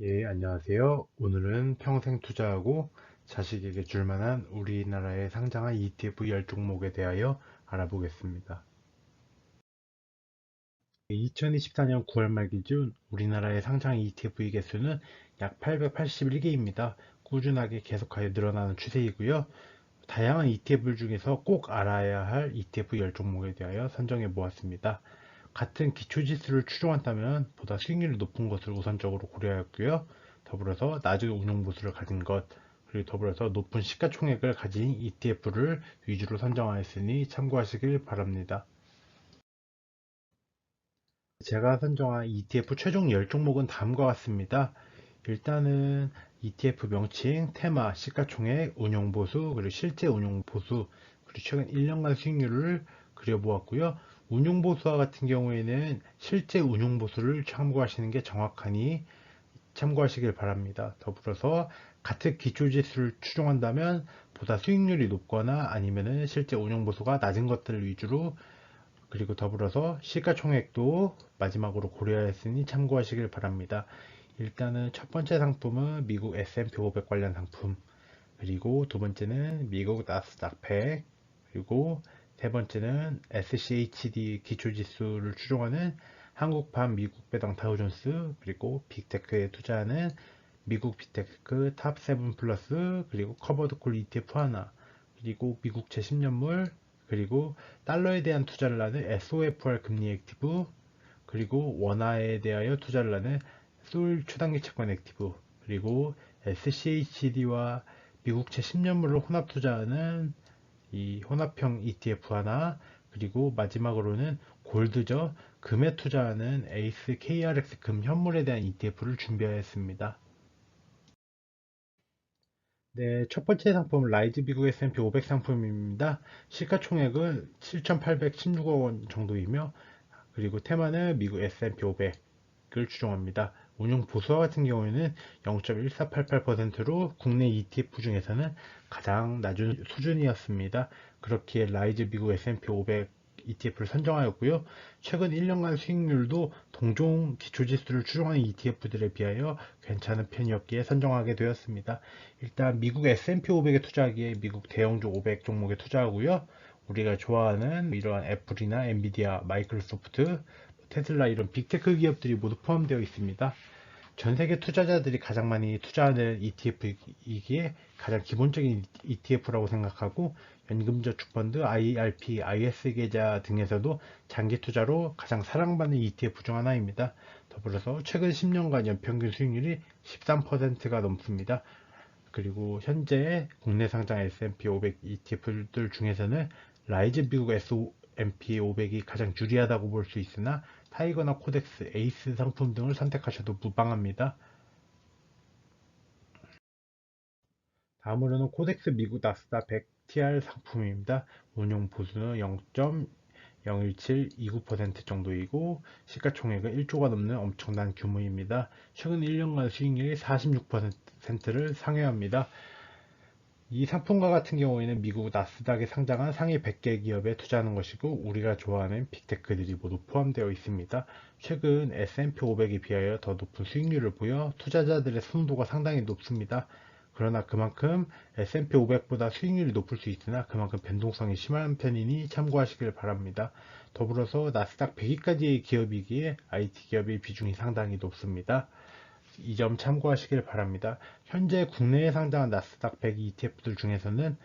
예, 안녕하세요. 오늘은 평생 투자하고 자식에게 줄 만한 우리나라에 상장한 ETF 10종목에 대하여 알아보겠습니다. 2024년 9월 말 기준 우리나라의 상장 ETF의 개수는 약 881개입니다. 꾸준하게 계속하여 늘어나는 추세이고요. 다양한 ETF 중에서 꼭 알아야 할 ETF 10종목에 대하여 선정해 보았습니다. 같은 기초지수를 추종한다면 보다 수익률이 높은 것을 우선적으로 고려하였고요. 더불어서 낮은 운용보수를 가진 것, 그리고 더불어서 높은 시가총액을 가진 ETF를 위주로 선정하였으니 참고하시길 바랍니다. 제가 선정한 ETF 최종 10종목은 다음과 같습니다. 일단은 ETF 명칭, 테마, 시가총액, 운용보수, 그리고 실제 운용보수, 그리고 최근 1년간 수익률을 그려보았고요. 운용보수와 같은 경우에는 실제 운용보수를 참고하시는 게 정확하니 참고하시길 바랍니다. 더불어서 같은 기초지수를 추종한다면 보다 수익률이 높거나 아니면은 실제 운용보수가 낮은 것들을 위주로, 그리고 더불어서 시가총액도 마지막으로 고려하였으니 참고하시길 바랍니다. 일단은 첫 번째 상품은 미국 S&P 500 관련 상품, 그리고 두 번째는 미국 나스닥 100, 그리고 세 번째는 SCHD 기초지수를 추종하는 한국판 미국 배당 다우존스, 그리고 빅테크에 투자하는 미국 빅테크 탑 7 플러스, 그리고 커버드 콜 ETF 하나, 그리고 미국채 10년물, 그리고 달러에 대한 투자를 하는 SOFR 금리 액티브, 그리고 원화에 대하여 투자를 하는 소일 초단기 채권 액티브, 그리고 SCHD와 미국채 10년물을 혼합 투자하는 이 혼합형 ETF 하나, 그리고 마지막으로는 골드죠. 금에 투자하는 에이스 KRX 금 현물에 대한 ETF를 준비하였습니다. 네, 첫 번째 상품은 라이즈 미국 S&P 500 상품입니다. 시가총액은 7,816억 원 정도이며, 그리고 테마는 미국 S&P 500을 추종합니다. 운용 보수와 같은 경우에는 0.1488%로 국내 ETF 중에서는 가장 낮은 수준이었습니다. 그렇기에 라이즈 미국 S&P 500 ETF를 선정하였고요. 최근 1년간 수익률도 동종 기초지수를 추종하는 ETF들에 비하여 괜찮은 편이었기에 선정하게 되었습니다. 일단 미국 S&P 500에 투자하기에 미국 대형주 500 종목에 투자하고요. 우리가 좋아하는 이러한 애플이나 엔비디아, 마이크로소프트, 테슬라 이런 빅테크 기업들이 모두 포함되어 있습니다. 전 세계 투자자들이 가장 많이 투자하는 ETF이기에 가장 기본적인 ETF라고 생각하고, 연금저축펀드, IRP, IS 계좌 등에서도 장기 투자로 가장 사랑받는 ETF 중 하나입니다. 더불어서 최근 10년간 연평균 수익률이 13%가 넘습니다. 그리고 현재 국내 상장 S&P 500 ETF들 중에서는 라이즈 미국 S&P 500이 가장 유리하다고 볼 수 있으나 타이거나 코덱스, 에이스 상품 등을 선택하셔도 무방합니다. 다음으로는 코덱스 미국 나스닥 100 TR 상품입니다. 운용 보수는 0.01729% 정도이고 시가총액은 1조가 넘는 엄청난 규모입니다. 최근 1년간 수익률이 46%를 상회합니다. 이 상품과 같은 경우에는 미국 나스닥에 상장한 상위 100개 기업에 투자하는 것이고, 우리가 좋아하는 빅테크들이 모두 포함되어 있습니다. 최근 S&P 500에 비하여 더 높은 수익률을 보여 투자자들의 선호도가 상당히 높습니다. 그러나 그만큼 S&P 500보다 수익률이 높을 수 있으나 그만큼 변동성이 심한 편이니 참고하시길 바랍니다. 더불어서 나스닥 100위까지의 기업이기에 IT 기업의 비중이 상당히 높습니다. 이 점 참고하시길 바랍니다. 현재 국내에 상장한 나스닥 100 ETF들 중에서는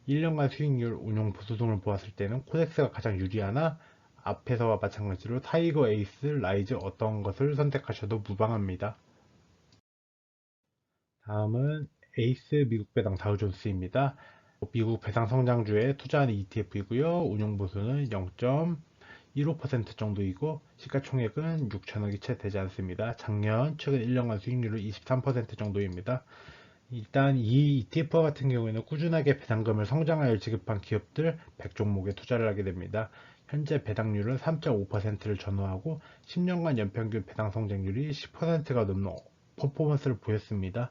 1년간 수익률, 운용 보수 등을 보았을 때는 코덱스가 가장 유리하나 앞에서와 마찬가지로 타이거, 에이스, 라이즈 어떤 것을 선택하셔도 무방합니다. 다음은 에이스 미국 배당 다우존스입니다. 미국 배당 성장주에 투자하는 ETF이고요. 운용 보수는 0.15% 정도이고 시가총액은 6천억이 채 되지 않습니다. 작년 최근 1년간 수익률은 23% 정도입니다. 일단 이 ETF 같은 경우에는 꾸준하게 배당금을 성장하여 지급한 기업들 100종목에 투자를 하게 됩니다. 현재 배당률은 3.5%를 전후하고 10년간 연평균 배당 성장률이 10%가 넘는 퍼포먼스를 보였습니다.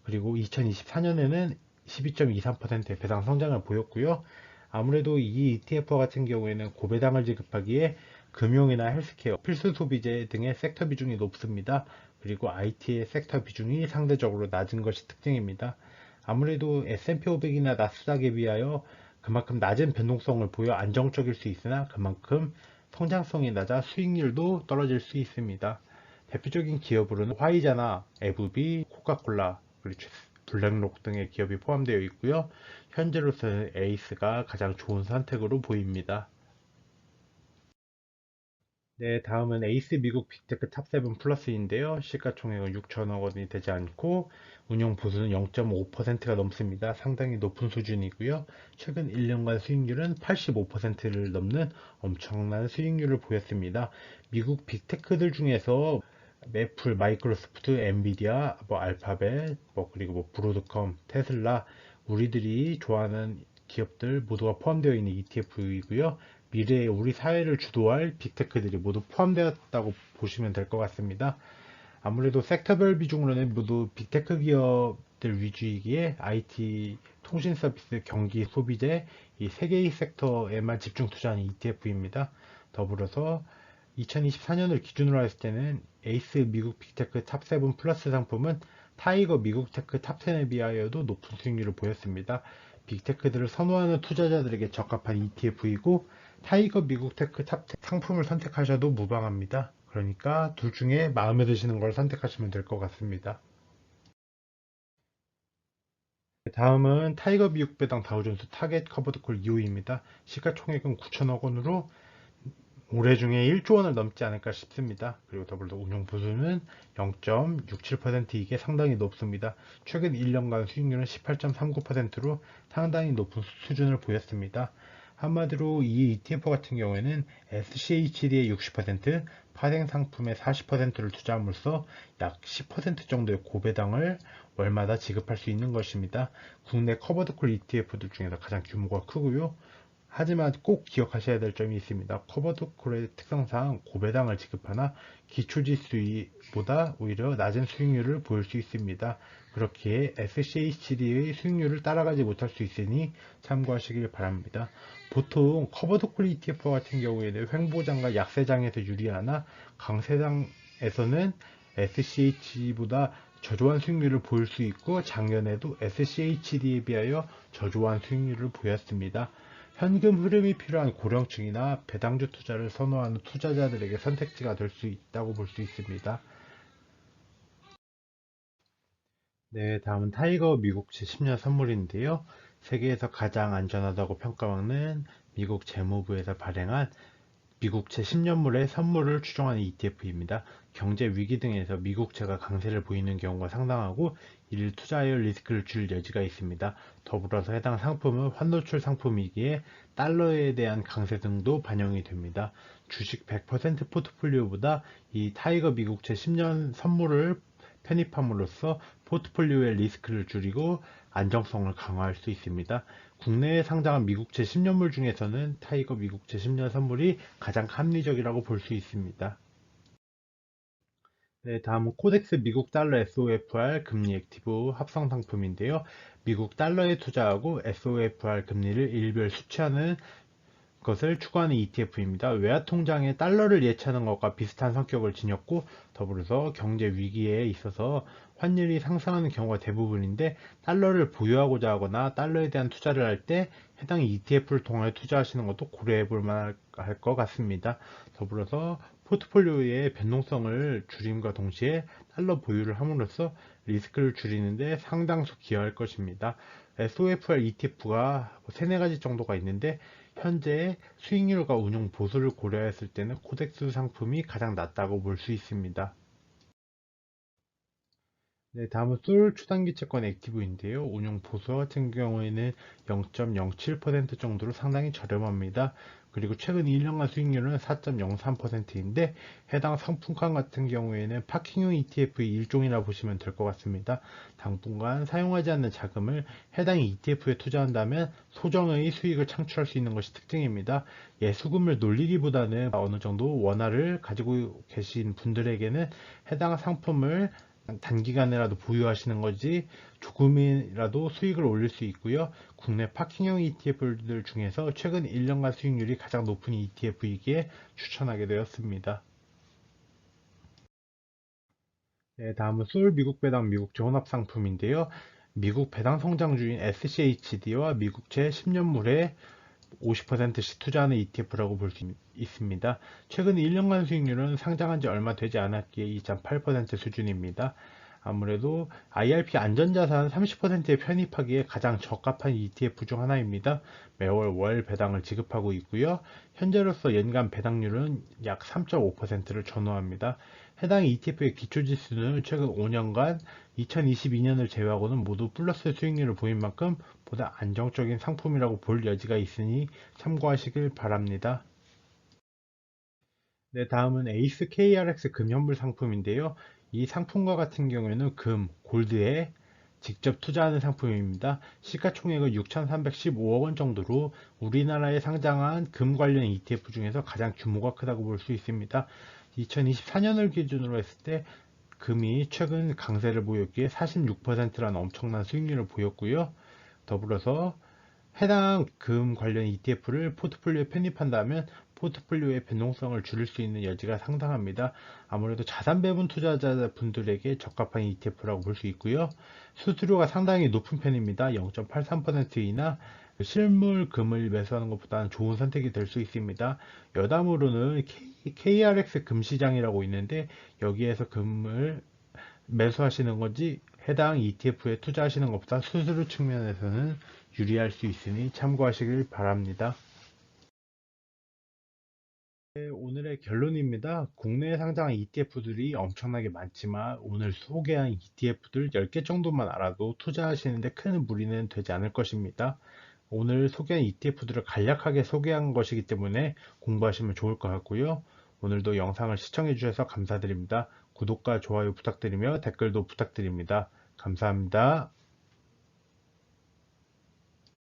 그리고 2024년에는 12.23%의 배당 성장을 보였고요. 아무래도 이 ETF와 같은 경우에는 고배당을 지급하기에 금융이나 헬스케어, 필수 소비재 등의 섹터 비중이 높습니다. 그리고 IT의 섹터 비중이 상대적으로 낮은 것이 특징입니다. 아무래도 S&P 500이나 나스닥에 비하여 그만큼 낮은 변동성을 보여 안정적일 수 있으나 그만큼 성장성이 낮아 수익률도 떨어질 수 있습니다. 대표적인 기업으로는 화이자나 에브비, 코카콜라, 그리고 블랙록 등의 기업이 포함되어 있고요. 현재로서는 에이스가 가장 좋은 선택으로 보입니다. 네, 다음은 에이스 미국 빅테크 탑7 플러스인데요. 시가총액은 6천억 원이 되지 않고 운용 보수는 0.5%가 넘습니다. 상당히 높은 수준이고요. 최근 1년간 수익률은 85%를 넘는 엄청난 수익률을 보였습니다. 미국 빅테크들 중에서 애플, 마이크로소프트, 엔비디아, 알파벳, 그리고 브로드컴, 테슬라, 우리들이 좋아하는 기업들 모두가 포함되어 있는 ETF이고요. 미래에 우리 사회를 주도할 빅테크들이 모두 포함되었다고 보시면 될 것 같습니다. 아무래도 섹터별 비중으로는 모두 빅테크 기업들 위주이기에 IT, 통신 서비스, 경기, 소비재 이 세 개의 섹터에만 집중 투자하는 ETF입니다. 더불어서 2024년을 기준으로 했을 때는 에이스 미국 빅테크 탑7 플러스 상품은 타이거 미국 테크 탑10에 비하여도 높은 수익률을 보였습니다. 빅테크들을 선호하는 투자자들에게 적합한 ETF이고 타이거 미국 테크 탑10 상품을 선택하셔도 무방합니다. 그러니까 둘 중에 마음에 드시는 걸 선택하시면 될 것 같습니다. 다음은 타이거 미국 배당 다우존스 타겟 커버드 콜 2호입니다. 시가총액은 9천억 원으로 올해 중에 1조 원을 넘지 않을까 싶습니다. 그리고 더불어 운용 보수는 0.67%이게 상당히 높습니다. 최근 1년간 수익률은 18.39%로 상당히 높은 수준을 보였습니다. 한마디로 이 ETF 같은 경우에는 SCHD의 60%, 파생 상품의 40%를 투자함으로써 약 10% 정도의 고배당을 월마다 지급할 수 있는 것입니다. 국내 커버드콜 ETF들 중에서 가장 규모가 크고요. 하지만 꼭 기억하셔야 될 점이 있습니다. 커버드콜의 특성상 고배당을 지급하나 기초지수보다 오히려 낮은 수익률을 보일 수 있습니다. 그렇기에 SCHD의 수익률을 따라가지 못할 수 있으니 참고하시길 바랍니다. 보통 커버드콜 ETF 같은 경우에는 횡보장과 약세장에서 유리하나 강세장에서는 SCHD보다 저조한 수익률을 보일 수 있고 작년에도 SCHD에 비하여 저조한 수익률을 보였습니다. 현금 흐름이 필요한 고령층이나 배당주 투자를 선호하는 투자자들에게 선택지가 될 수 있다고 볼 수 있습니다. 네, 다음은 타이거 미국채 10년 선물인데요. 세계에서 가장 안전하다고 평가받는 미국 재무부에서 발행한 미국채 10년물의 선물을 추종하는 ETF입니다. 경제 위기 등에서 미국채가 강세를 보이는 경우가 상당하고 이를 투자하여 리스크를 줄 여지가 있습니다. 더불어서 해당 상품은 환노출 상품이기에 달러에 대한 강세 등도 반영이 됩니다. 주식 100% 포트폴리오보다 이 타이거 미국채 10년 선물을 편입함으로써 포트폴리오의 리스크를 줄이고 안정성을 강화할 수 있습니다. 국내에 상장한 미국채 10년물 중에서는 타이거 미국채 10년 선물이 가장 합리적이라고 볼 수 있습니다. 네, 다음은 코덱스 미국 달러 SOFR 금리 액티브 합성 상품인데요. 미국 달러에 투자하고 SOFR 금리를 일별 수취하는 것을 추구하는 ETF입니다. 외화 통장에 달러를 예치하는 것과 비슷한 성격을 지녔고 더불어서 경제 위기에 있어서 환율이 상승하는 경우가 대부분인데 달러를 보유하고자 하거나 달러에 대한 투자를 할 때 해당 ETF를 통해 투자하시는 것도 고려해 볼 만할 것 같습니다. 더불어서 포트폴리오의 변동성을 줄임과 동시에 달러 보유를 함으로써 리스크를 줄이는데 상당수 기여할 것입니다. SOFR ETF가 3, 4가지 정도가 있는데 현재 수익률과 운용 보수를 고려했을 때는 코덱스 상품이 가장 낫다고 볼 수 있습니다. 네, 다음은 솔 초단기 채권 액티브인데요. 운용 보수 같은 경우에는 0.07% 정도로 상당히 저렴합니다. 그리고 최근 1년간 수익률은 4.03%인데 해당 상품권 같은 경우에는 파킹형 ETF의 일종이라 보시면 될 것 같습니다. 당분간 사용하지 않는 자금을 해당 ETF에 투자한다면 소정의 수익을 창출할 수 있는 것이 특징입니다. 예수금을 놀리기보다는 어느 정도 원화를 가지고 계신 분들에게는 해당 상품을 단기간에라도 보유하시는 거지 조금이라도 수익을 올릴 수 있고요. 국내 파킹형 ETF들 중에서 최근 1년간 수익률이 가장 높은 ETF이기에 추천하게 되었습니다. 네, 다음은 솔 미국 배당 미국채 혼합 상품인데요. 미국 배당 성장주인 SCHD와 미국채 10년물에 50%씩 투자하는 ETF라고 볼 수 있습니다. 최근 1년간 수익률은 상장한 지 얼마 되지 않았기에 2.8% 수준입니다. 아무래도 IRP 안전자산 30%에 편입하기에 가장 적합한 ETF 중 하나입니다. 매월 월 배당을 지급하고 있고요. 현재로서 연간 배당률은 약 3.5%를 전후합니다. 해당 ETF의 기초지수는 최근 5년간 2022년을 제외하고는 모두 플러스 수익률을 보인 만큼 보다 안정적인 상품이라고 볼 여지가 있으니 참고하시길 바랍니다. 네, 다음은 에이스 KRX 금현물 상품인데요. 이 상품과 같은 경우에는 금, 골드에 직접 투자하는 상품입니다. 시가총액은 6,315억 원 정도로 우리나라에 상장한 금 관련 ETF 중에서 가장 규모가 크다고 볼 수 있습니다. 2024년을 기준으로 했을 때 금이 최근 강세를 보였기에 46%라는 엄청난 수익률을 보였고요. 더불어서 해당 금 관련 ETF를 포트폴리오에 편입한다면 포트폴리오의 변동성을 줄일 수 있는 여지가 상당합니다. 아무래도 자산 배분 투자자분들에게 적합한 ETF라고 볼 수 있고요. 수수료가 상당히 높은 편입니다. 0.83%이나 실물 금을 매수하는 것보다는 좋은 선택이 될 수 있습니다. 여담으로는 KRX 금시장이라고 있는데 여기에서 금을 매수하시는 건지 해당 ETF에 투자하시는 것보다 수수료 측면에서는 유리할 수 있으니 참고하시길 바랍니다. 네, 오늘의 결론입니다. 국내에 상장한 ETF들이 엄청나게 많지만 오늘 소개한 ETF들 10개 정도만 알아도 투자하시는데 큰 무리는 되지 않을 것입니다. 오늘 소개한 ETF들을 간략하게 소개한 것이기 때문에 공부하시면 좋을 것 같고요. 오늘도 영상을 시청해 주셔서 감사드립니다. 구독과 좋아요 부탁드리며 댓글도 부탁드립니다. 감사합니다.